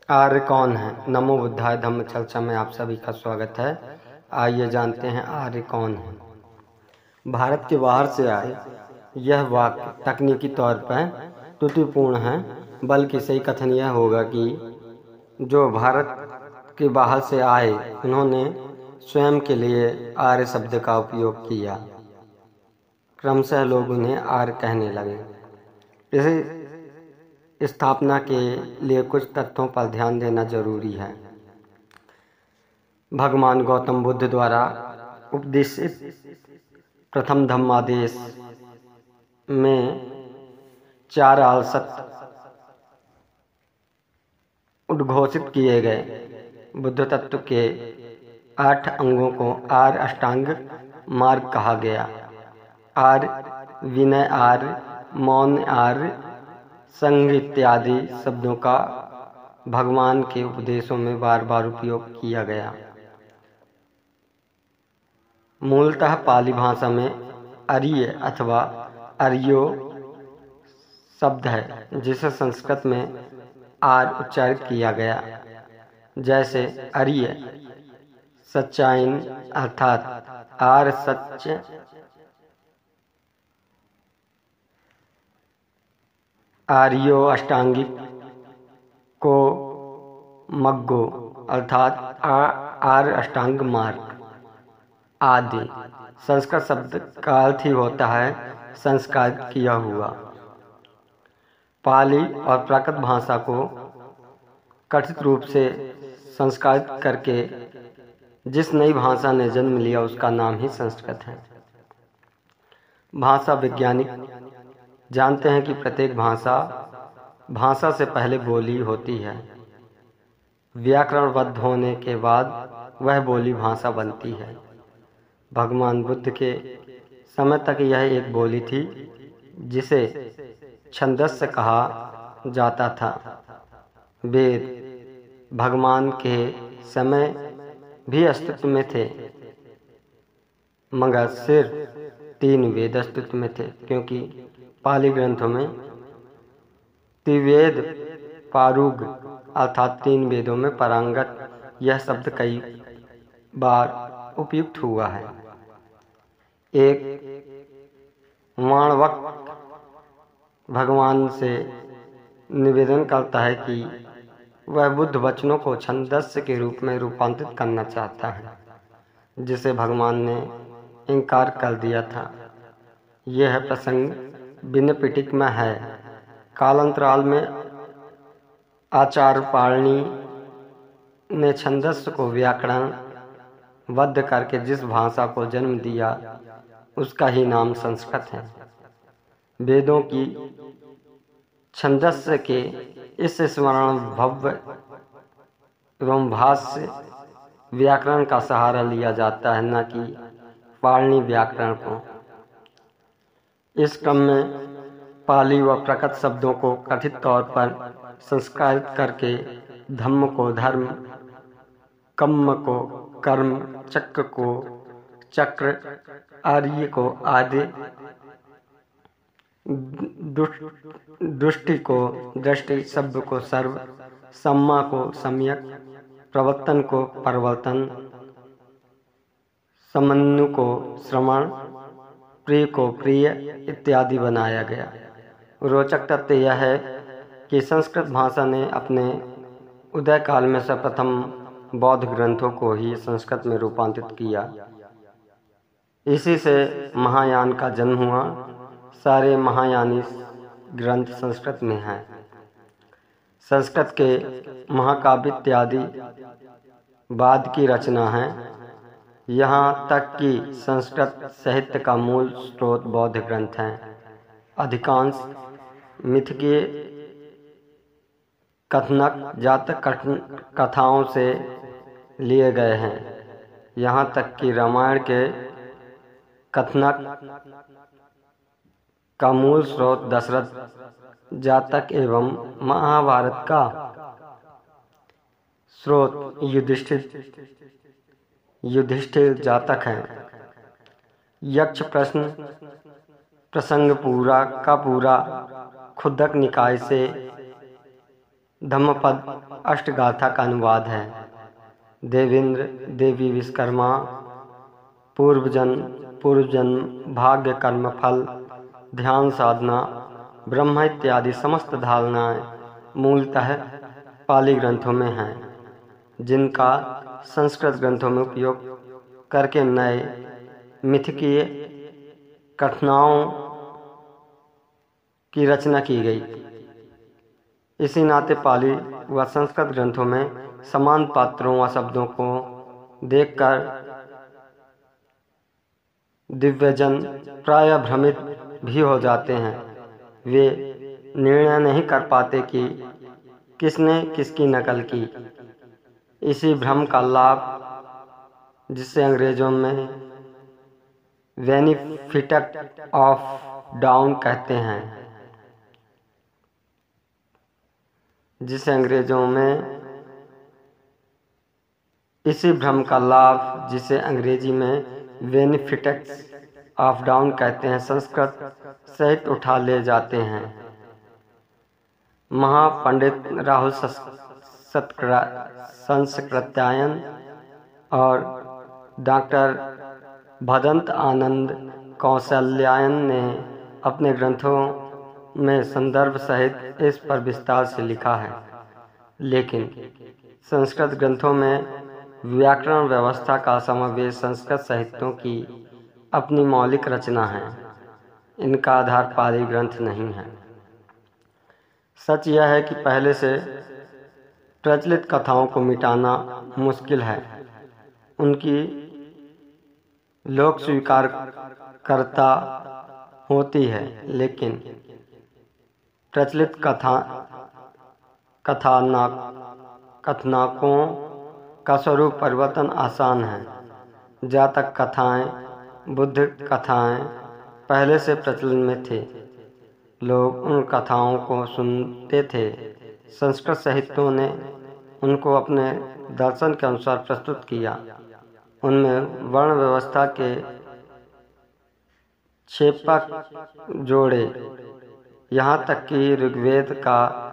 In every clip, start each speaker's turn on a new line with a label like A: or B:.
A: आर्य कौन है? नमो बुद्धाय धम्म चर्चा में आप सभी का स्वागत है। आइए जानते हैं आर्य कौन है। भारत के बाहर से आए यह वाक्य तकनीकी तौर पर त्रुटिपूर्ण है, बल्कि सही कथन यह होगा कि जो भारत के बाहर से आए उन्होंने स्वयं के लिए आर्य शब्द का उपयोग किया। क्रमशः लोग उन्हें आर्य कहने लगे। इसी स्थापना के लिए कुछ तथ्यों पर ध्यान देना जरूरी है। भगवान गौतम बुद्ध द्वारा उपदेशित प्रथम धम्मादेश में 4 आलसत उद्घोषित किए गए। बुद्ध तत्व के 8 अंगों को आर्य अष्टांग मार्ग कहा गया। आर्य, विनय आर्य, मौन आर्य, संघ इत्यादि शब्दों का भगवान के उपदेशों में बार बार उपयोग किया गया। मूलतः पाली भाषा में आर्य अथवा आर्यो शब्द है, जिसे संस्कृत में आर्य उच्चारित किया गया। जैसे आर्य सच्चाइन अर्थात आर्य सत्य, आर्यो अष्टांगिक को मग्गो अर्थात आर्य अष्टांग मार्ग आदि। संस्कृत शब्द का अर्थ ही होता है संस्कारित किया हुआ। पाली और प्राकृत भाषा को कथित रूप से संस्कारित करके जिस नई भाषा ने जन्म लिया उसका नाम ही संस्कृत है। भाषा वैज्ञानिक जानते हैं कि प्रत्येक भाषा से पहले बोली होती है। व्याकरणबद्ध होने के बाद वह बोली भाषा बनती है। भगवान बुद्ध के समय तक यह एक बोली थी जिसे छंदस्य कहा जाता था। वेद भगवान के समय भी अस्तित्व में थे, मगर सिर्फ 3 वेद अस्तित्व में थे, क्योंकि पाली ग्रंथों में त्रिवेद पारुग अर्थात 3 वेदों में पारंगत यह शब्द कई बार उपयुक्त हुआ है। एक माणवक भगवान से निवेदन करता है कि वह बुद्ध वचनों को छंदस्य के रूप में रूपांतरित करना चाहता है, जिसे भगवान ने इनकार कर दिया था। यह प्रसंग विनय पिटक में है। कालांतराल में आचार्य पाणिनि ने छंदस्य को व्याकरण बद्ध करके जिस भाषा को जन्म दिया उसका ही नाम संस्कृत है। वेदों की छंदस्य के इस स्मरण भव्य एवं भाष्य व्याकरण का सहारा लिया जाता है, न कि पाणिनि व्याकरण को। इस क्रम में पाली व प्राकृत शब्दों को कथित तौर पर संस्कारित करके धम्म को धर्म, कम्म को कर्म, चक्र को चक्र, आर्य को आदि, दृष्टि को दृष्टि, शब्द को सर्व, सम्मा को सम्यक, प्रवर्तन को प्रवर्तन, समन्वय को श्रवण, प्रिय को प्रिय इत्यादि बनाया गया। रोचक तथ्य यह है कि संस्कृत भाषा ने अपने उदय काल में सर्वप्रथम बौद्ध ग्रंथों को ही संस्कृत में रूपांतरित किया। इसी से महायान का जन्म हुआ। सारे महायानी ग्रंथ संस्कृत में हैं। संस्कृत के महाकाव्य इत्यादि बाद की रचना है। यहाँ तक कि संस्कृत साहित्य का मूल स्रोत बौद्ध ग्रंथ हैं। अधिकांश मिथकीय कथनक जातक कथाओं से लिए गए हैं। यहाँ तक कि रामायण के कथनक का मूल स्रोत दशरथ जातक एवं महाभारत का स्रोत युधिष्ठिर जातक है। यक्ष प्रसंग पूरा का पूरा खुद्दक निकाय से धम्मपद अष्टगाथा का अनुवाद है। देवेंद्र, देवी विश्वकर्मा, पूर्वजन्म, भाग्य, कर्म फल, ध्यान साधना, ब्रह्म इत्यादि समस्त धारणाएं मूलतः पाली ग्रंथों में हैं, जिनका संस्कृत ग्रंथों में उपयोग करके नए मिथकीय कथनाओं की रचना की गई। इसी नाते पाली व संस्कृत ग्रंथों में समान पात्रों व शब्दों को देखकर दिव्यजन प्राय भ्रमित भी हो जाते हैं। वे निर्णय नहीं कर पाते कि किसने किसकी नकल की। इसी भ्रम का लाभ, जिसे अंग्रेजों में बेनिफिट ऑफ डाउन कहते हैं, इसी भ्रम का लाभ, जिसे अंग्रेजी में बेनिफिट्स ऑफ डाउन कहते हैं, संस्कृत सहित उठा ले जाते हैं। महापंडित राहुल संस्कृत्यायन और डॉक्टर भदंत आनंद कौशल्यायन ने अपने ग्रंथों में संदर्भ सहित इस पर विस्तार से लिखा है। लेकिन संस्कृत ग्रंथों में व्याकरण व्यवस्था का समावेश संस्कृत साहित्यों की अपनी मौलिक रचना है। इनका आधार पाली ग्रंथ नहीं है। सच यह है कि पहले से प्रचलित कथाओं को मिटाना मुश्किल है। उनकी लोक स्वीकार करता होती है, लेकिन प्रचलित कथानकों का स्वरूप परिवर्तन आसान है। जातक कथाएं, बुद्ध कथाएं पहले से प्रचलन में थे। लोग उन कथाओं को सुनते थे। संस्कृत साहित्यों ने उनको अपने दर्शन के अनुसार प्रस्तुत किया। उनमें वर्ण व्यवस्था के क्षेपक जोड़े, यहाँ तक कि ऋग्वेद का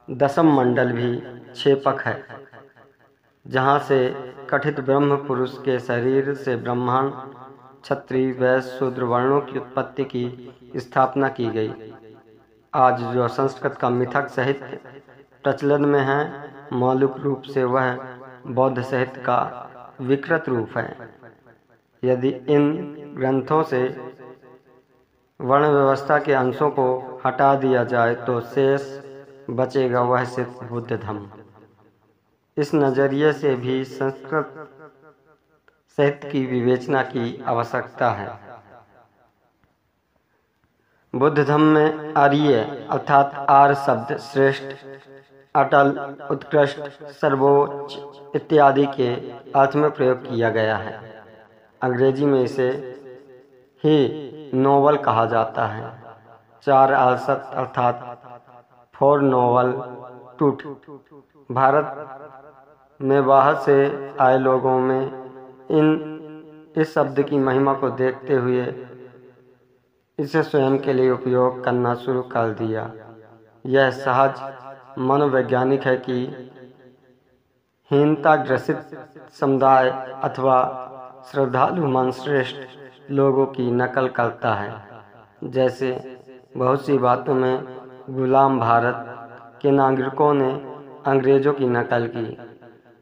A: 10वां मंडल भी क्षेपक है, जहाँ से कथित ब्रह्म पुरुष के शरीर से ब्राह्मण, क्षत्रिय, वैश्य, शूद्र वर्णों की उत्पत्ति की स्थापना की गई। आज जो संस्कृत का मिथक साहित्य प्रचलन में है, मौलिक रूप से वह बौद्ध साहित्य का विकृत रूप है। यदि इन ग्रंथों से वर्ण व्यवस्था के अंशों को हटा दिया जाए तो शेष बचेगा वह सिर्फ बुद्ध धम्म। इस नजरिए से भी संस्कृत साहित्य की विवेचना की आवश्यकता है। बुद्ध धम्म में आर्य अर्थात आर्य शब्द श्रेष्ठ, अटल, उत्कृष्ट, सर्वोच्च इत्यादि के अर्थ में प्रयोग किया गया है। अंग्रेजी में इसे ही नोबल कहा जाता है। 4 आलसत अर्थात 4 नोबल टूट। भारत में बाहर से आए लोगों में इस शब्द की महिमा को देखते हुए इसे स्वयं के लिए उपयोग करना शुरू कर दिया। यह सहज मनोवैज्ञानिक है कि हीनता ग्रसित समुदाय अथवा श्रद्धालु मन श्रेष्ठ लोगों की नकल करता है। जैसे बहुत सी बातों में गुलाम भारत के नागरिकों ने अंग्रेजों की नकल की।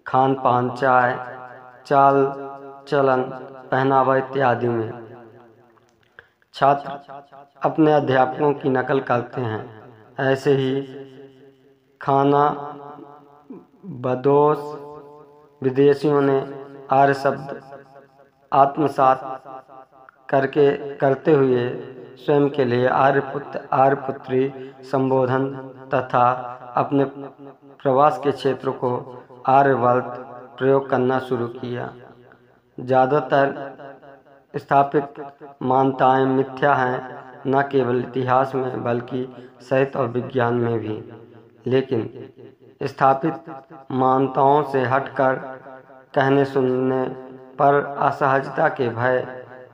A: खान पान, चाय, चाल चलन, पहनावा इत्यादि में छात्र अपने अध्यापकों की नकल करते हैं। ऐसे ही खाना बदोश विदेशियों ने आर्य शब्द आत्मसात करते हुए स्वयं के लिए आर्यपुत्र, आर्यपुत्री संबोधन तथा अपने प्रवास के क्षेत्र को आर्यवर्त प्रयोग करना शुरू किया। ज़्यादातर स्थापित मान्यताएं मिथ्या हैं, न केवल इतिहास में बल्कि साहित्य और विज्ञान में भी। लेकिन स्थापित मान्यताओं से हटकर कहने सुनने पर असहजता के भय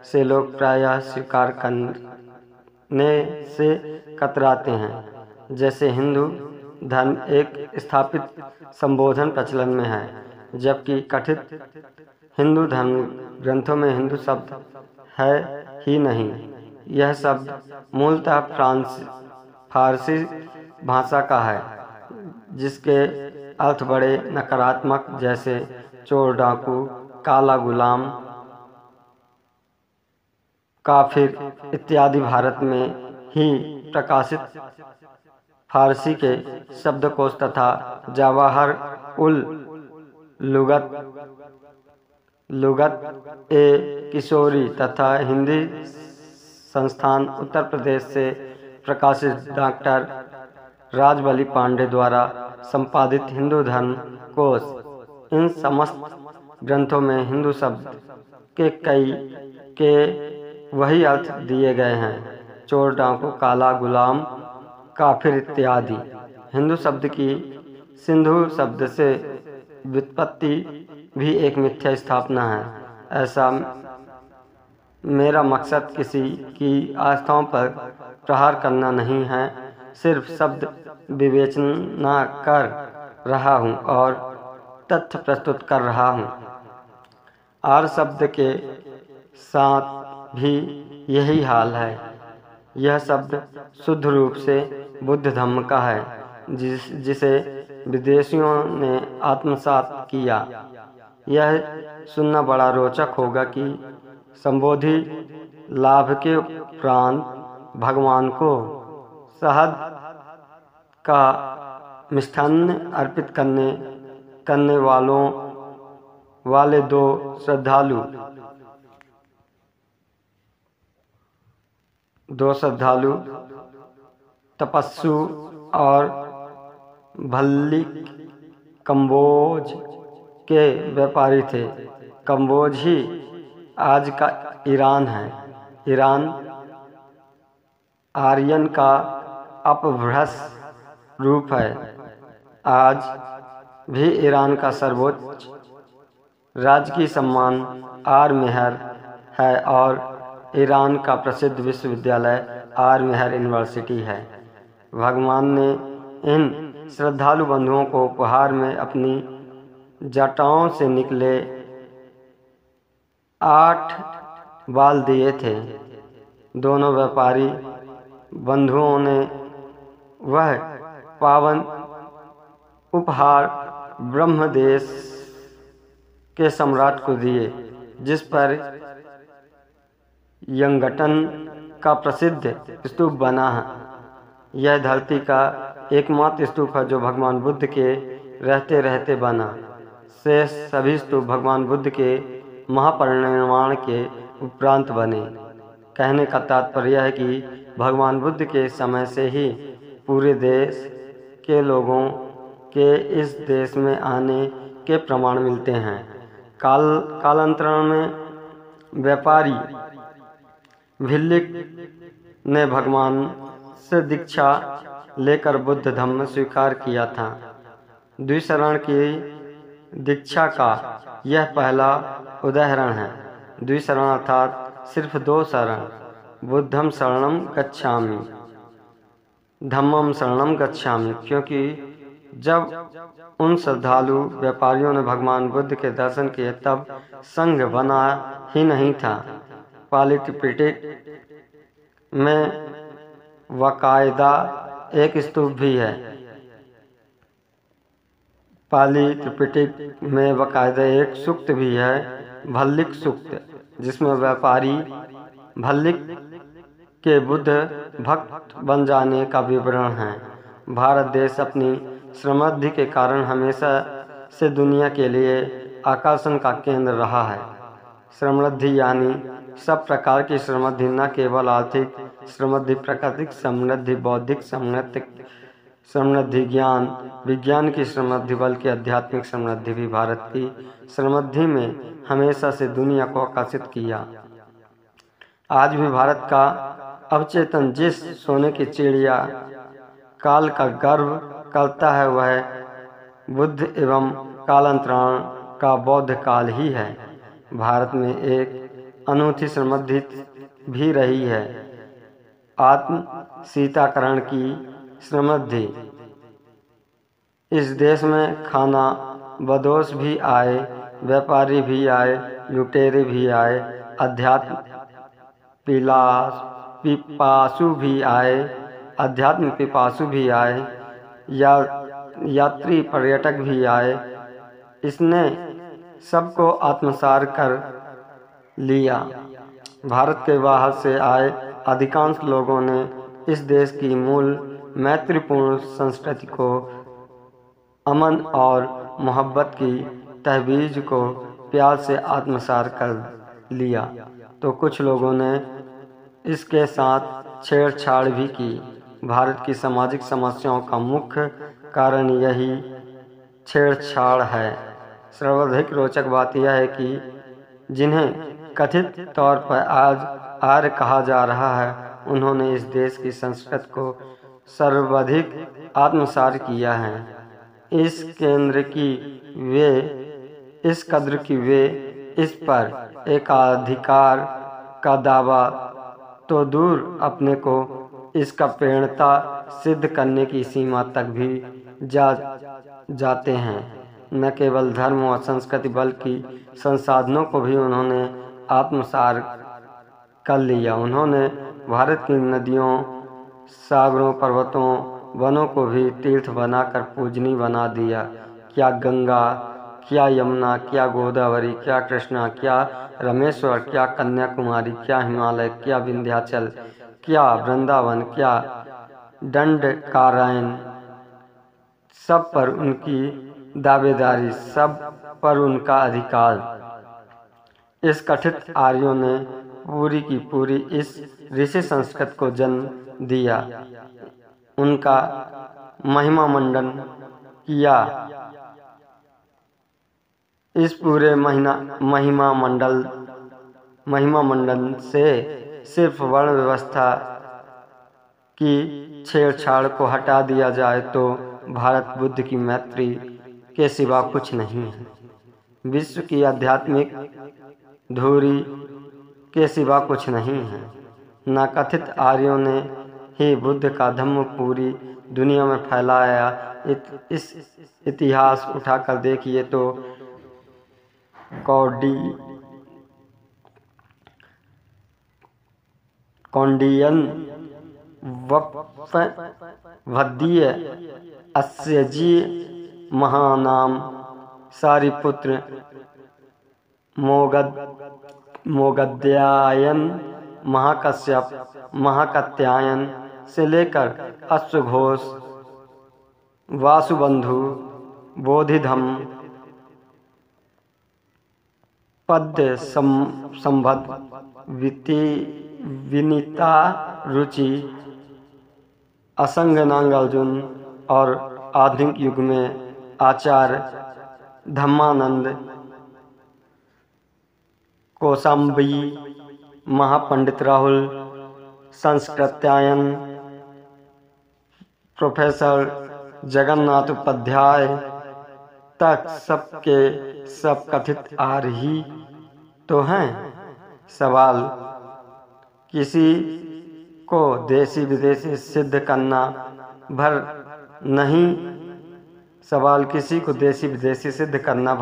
A: से लोग प्रायः स्वीकार करने से कतराते हैं। जैसे हिंदू धर्म एक स्थापित संबोधन प्रचलन में है, जबकि कथित हिंदू धर्म ग्रंथों में हिंदू शब्द है ही नहीं। यह शब्द मूलतः फारसी भाषा का है, जिसके अर्थ बड़े नकारात्मक जैसे चोर, डाकू, काला गुलाम, काफिर इत्यादि भारत में ही प्रकाशित फारसी के शब्दकोश तथा जवाहर उल लुगत ए किशोरी तथा हिंदी संस्थान उत्तर प्रदेश से प्रकाशित डॉक्टर राजबली पांडे द्वारा संपादित हिंदू धर्म कोश, इन समस्त ग्रंथों में हिंदू शब्द के वही अर्थ दिए गए हैं, चोर, डाकू, काला गुलाम, काफिर इत्यादि। हिंदू शब्द की सिंधु शब्द से व्युत्पत्ति भी एक मिथ्या स्थापना है। ऐसा मेरा मकसद किसी की आस्थाओं पर प्रहार करना नहीं है, सिर्फ शब्द विवेचना कर रहा हूँ और तथ्य प्रस्तुत कर रहा हूँ। आर्य शब्द के साथ भी यही हाल है। यह शब्द शुद्ध रूप से बुद्ध धम्म का है, जिसे विदेशियों ने आत्मसात किया। यह सुनना बड़ा रोचक होगा कि संबोधि लाभ के उपरांत भगवान को शहद का मिष्ठान्न अर्पित करने वाले दो श्रद्धालु तपस्सु और भल्लिक कम्बोज के व्यापारी थे। कम्बोज ही आज का ईरान है। ईरान आर्यन का अपभ्रंश रूप है। आज भी ईरान का सर्वोच्च राजकीय सम्मान आर मेहर है और ईरान का प्रसिद्ध विश्वविद्यालय आर मेहर यूनिवर्सिटी है। भगवान ने इन श्रद्धालु बंधुओं को उपहार में अपनी जटाओं से निकले 8 बाल दिए थे। दोनों व्यापारी बंधुओं ने वह पावन उपहार ब्रह्मदेश के सम्राट को दिए, जिस पर यंगटन का प्रसिद्ध स्तूप बना है। यह धरती का एकमात्र स्तूप है जो भगवान बुद्ध के रहते रहते बना। शेष सभी स्तूप भगवान बुद्ध के महापरिनिर्वाण के उपरांत बने। कहने का तात्पर्य है कि भगवान बुद्ध के समय से ही पूरे देश के लोगों के इस देश में आने के प्रमाण मिलते हैं। कालांतरण में व्यापारी भिल्लिक ने भगवान से दीक्षा लेकर बुद्ध धम्म स्वीकार किया था। द्विशरण की दीक्षा का यह पहला उदाहरण है। द्विशरण अर्थात सिर्फ 2 शरण, बुद्धम शरणम गच्छामि, धम्मम शरणम गच्छामि, क्योंकि जब उन श्रद्धालु व्यापारियों ने भगवान बुद्ध के दर्शन किए तब संघ बना ही नहीं था। पाली त्रिपिटक में वकायदा एक स्तूप भी है। पाली त्रिपिटक में वकायदा एक सूक्त भी है, भल्लिक सूक्त, जिसमें व्यापारी भल्लिक के बुद्ध भक्त बन जाने का विवरण है। भारत देश अपनी समृद्धि के कारण हमेशा से दुनिया के लिए आकर्षण का केंद्र रहा है। समृद्धि यानी सब प्रकार की समृद्धि, न केवल आर्थिक समृद्धि, प्राकृतिक समृद्धि, बौद्धिक समृद्धि, ज्ञान विज्ञान की समृद्धि, बल्कि आध्यात्मिक समृद्धि भी भारत की समृद्धि में हमेशा से दुनिया को आकर्षित किया। आज भी भारत का अवचेतन जिस सोने की चिड़िया काल का गर्व करता है, वह बुद्ध एवं कालांतरण का बौद्ध काल ही है। भारत में एक अनूठी समृद्धि भी रही है, आत्म सीताकरण की समृद्धि। इस देश में खाना बदोश भी आए, व्यापारी भी आए, लुटेरे भी आए, अध्यात्म पिपासु भी आए, अध्यात्म पिपासु भी आए, या यात्री पर्यटक भी आए। इसने सबको आत्मसात कर लिया। भारत के बाहर से आए अधिकांश लोगों ने इस देश की मूल मैत्रीपूर्ण संस्कृति को, अमन और मोहब्बत की तहवीज को प्यार से आत्मसात कर लिया, तो कुछ लोगों ने इसके साथ छेड़छाड़ भी की। भारत की सामाजिक समस्याओं का मुख्य कारण यही छेड़छाड़ है। सर्वाधिक रोचक बात यह है कि जिन्हें कथित तौर पर आज आर्य कहा जा रहा है, उन्होंने इस देश की संस्कृति को सर्वाधिक आत्मसात किया है। इस कद्र की वे इस पर एकाधिकार का दावा तो दूर, अपने को इसका प्रेरणता सिद्ध करने की सीमा तक भी जाते हैं। न केवल धर्म और संस्कृति बल्कि संसाधनों को भी उन्होंने आत्मसात कर लिया। उन्होंने भारत की नदियों, सागरों, पर्वतों, वनों को भी तीर्थ बनाकर पूजनीय बना दिया। क्या गंगा, क्या यमुना, क्या गोदावरी, क्या कृष्णा, क्या रामेश्वर, क्या कन्याकुमारी, क्या हिमालय, क्या विंध्याचल, क्या वृंदावन, क्या दंडकारण्य, सब पर उनकी दावेदारी, सब पर उनका अधिकार। इस कथित आर्यों ने पूरी की पूरी इस ऋषि संस्कृति को जन्म दिया, उनका महिमा मंडन किया। इस पूरे महिमा मंडन से सिर्फ वर्ण व्यवस्था की छेड़छाड़ को हटा दिया जाए तो भारत बुद्ध की मैत्री के सिवा कुछ नहीं है। विश्व की आध्यात्मिक धुरी के सिवा कुछ नहीं है। न कथित आर्यों ने ही बुद्ध का धम्म पूरी दुनिया में फैलाया। इस इतिहास उठाकर देखिए तो कौंडियन, वप्पभद्दीय, अस्यजी, महानाम, सारिपुत्र, मोगद्यायन, महाकश्यप, महाकात्यायन से लेकर अश्वघोष, वासुबंधु, बोधिधम्म, पद्य संभद, विनीता, रुचि, असंग नागार्जुन और आधुनिक युग में आचार्य धम्मानंद, कौशाम्बी, महापंडित राहुल, संस्कृत्यायन, प्रोफेसर जगन्नाथ उपाध्याय तक सबके सब कथित आर्य ही तो हैं। सवाल किसी को देसी विदेशी सिद्ध करना भर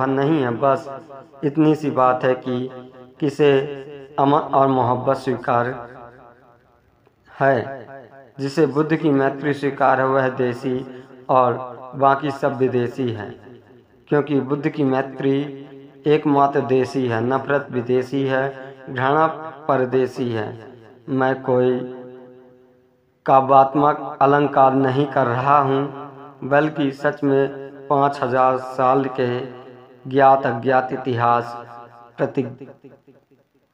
A: नहीं है। बस इतनी सी बात है कि किसे अमन और मोहब्बत स्वीकार है। जिसे बुद्ध की मैत्री स्वीकार है वह देसी और बाकी सब विदेशी है, क्योंकि बुद्ध की मैत्री एकमात्र देसी है। नफरत विदेशी है, घृणा परदेसी है। मैं कोई काव्यात्मक अलंकार नहीं कर रहा हूँ, बल्कि सच में 5000 साल के ज्ञात अज्ञात इतिहास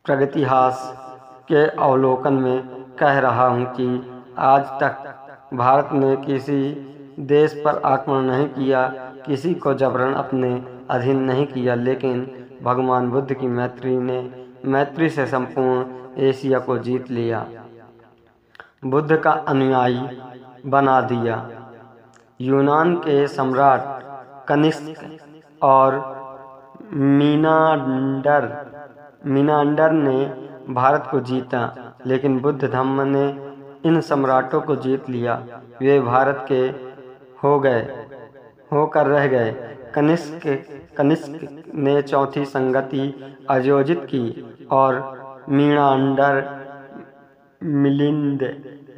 A: प्रगतिहास के अवलोकन में कह रहा हूँ कि आज तक भारत ने किसी देश पर आक्रमण नहीं किया, किसी को जबरन अपने अधीन नहीं किया, लेकिन भगवान बुद्ध की मैत्री से संपूर्ण एशिया को जीत लिया, बुद्ध का अनुयायी बना दिया। यूनान के सम्राट कनिष्क और मीनांडर ने भारत को जीता, लेकिन बुद्ध धम्म ने इन सम्राटों को जीत लिया। वे भारत के हो गए होकर रह गए। कनिष्क ने चौथी संगति आयोजित की और मीनांडर मिलिंद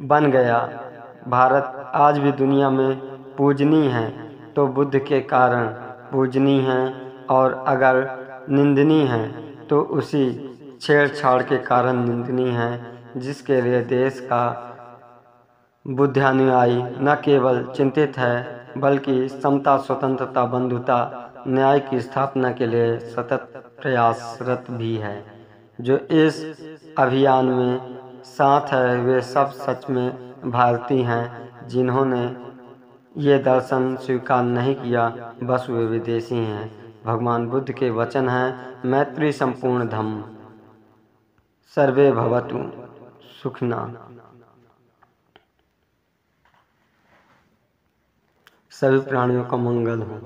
A: बन गया। भारत आज भी दुनिया में पूजनीय है तो बुद्ध के कारण पूजनीय है, और अगर निंदनीय है तो उसी छेड़छाड़ के कारण निंदनीय है, जिसके लिए देश का बुद्धानुयायी न केवल चिंतित है बल्कि समता, स्वतंत्रता, बंधुता, न्याय की स्थापना के लिए सतत प्रयासरत भी है। जो इस अभियान में साथ है वे सब सच में भारतीय हैं। जिन्होंने ये दर्शन स्वीकार नहीं किया बस वे विदेशी हैं। भगवान बुद्ध के वचन हैं, मैत्री संपूर्ण धम्म, सर्वे भवतु सुखिनः, सभी प्राणियों का मंगल हो।